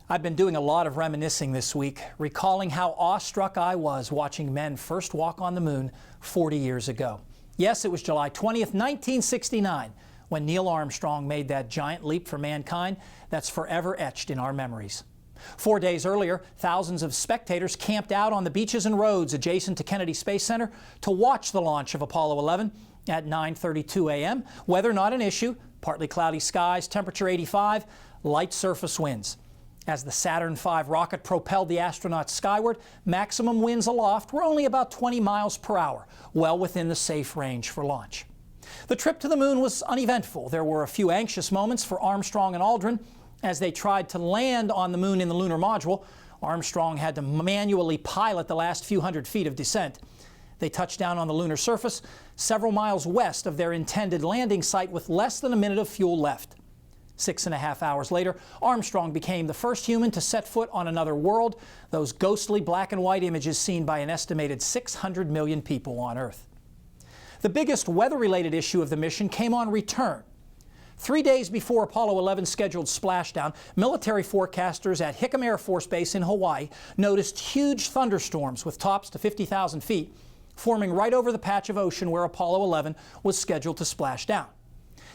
I've been doing a lot of reminiscing this week, recalling how awestruck I was watching men first walk on the moon 40 years ago. Yes, it was July 20th, 1969, when Neil Armstrong made that giant leap for mankind that's forever etched in our memories. 4 days earlier, thousands of spectators camped out on the beaches and roads adjacent to Kennedy Space Center to watch the launch of Apollo 11 at 9:32 a.m. Weather not an issue, partly cloudy skies, temperature 85, light surface winds. As the Saturn V rocket propelled the astronauts skyward, maximum winds aloft were only about 20 miles per hour, well within the safe range for launch. The trip to the moon was uneventful. There were a few anxious moments for Armstrong and Aldrin. As they tried to land on the moon in the lunar module, Armstrong had to manually pilot the last few hundred feet of descent. They touched down on the lunar surface, several miles west of their intended landing site with less than a minute of fuel left. 6.5 hours later, Armstrong became the first human to set foot on another world, those ghostly black and white images seen by an estimated 600 million people on Earth. The biggest weather-related issue of the mission came on return. 3 days before Apollo 11's scheduled splashdown, military forecasters at Hickam Air Force Base in Hawaii noticed huge thunderstorms with tops to 50,000 feet forming right over the patch of ocean where Apollo 11 was scheduled to splash down.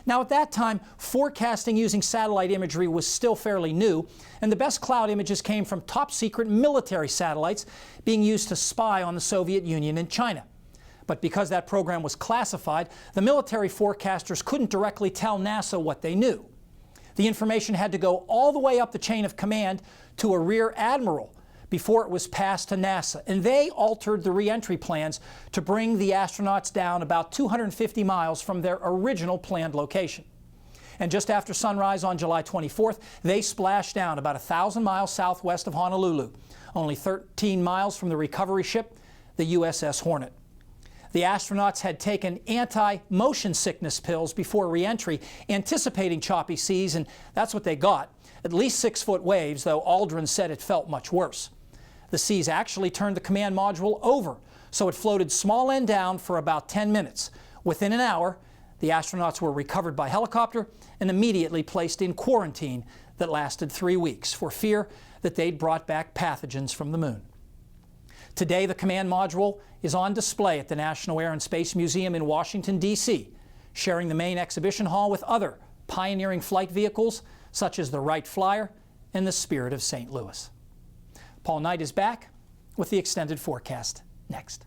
Now, at that time, forecasting using satellite imagery was still fairly new, and the best cloud images came from top-secret military satellites being used to spy on the Soviet Union and China. But because that program was classified, the military forecasters couldn't directly tell NASA what they knew. The information had to go all the way up the chain of command to a rear admiral before it was passed to NASA, and they altered the re-entry plans to bring the astronauts down about 250 miles from their original planned location. And just after sunrise on July 24th, they splashed down about 1,000 miles southwest of Honolulu, only 13 miles from the recovery ship, the USS Hornet. The astronauts had taken anti-motion sickness pills before re-entry, anticipating choppy seas, and that's what they got. At least 6-foot waves, though Aldrin said it felt much worse. The seas actually turned the command module over, so it floated small end down for about 10 minutes. Within an hour, the astronauts were recovered by helicopter and immediately placed in quarantine that lasted 3 weeks for fear that they'd brought back pathogens from the moon. Today, the command module is on display at the National Air and Space Museum in Washington, D.C., sharing the main exhibition hall with other pioneering flight vehicles such as the Wright Flyer and the Spirit of St. Louis. Paul Knight is back with the extended forecast next.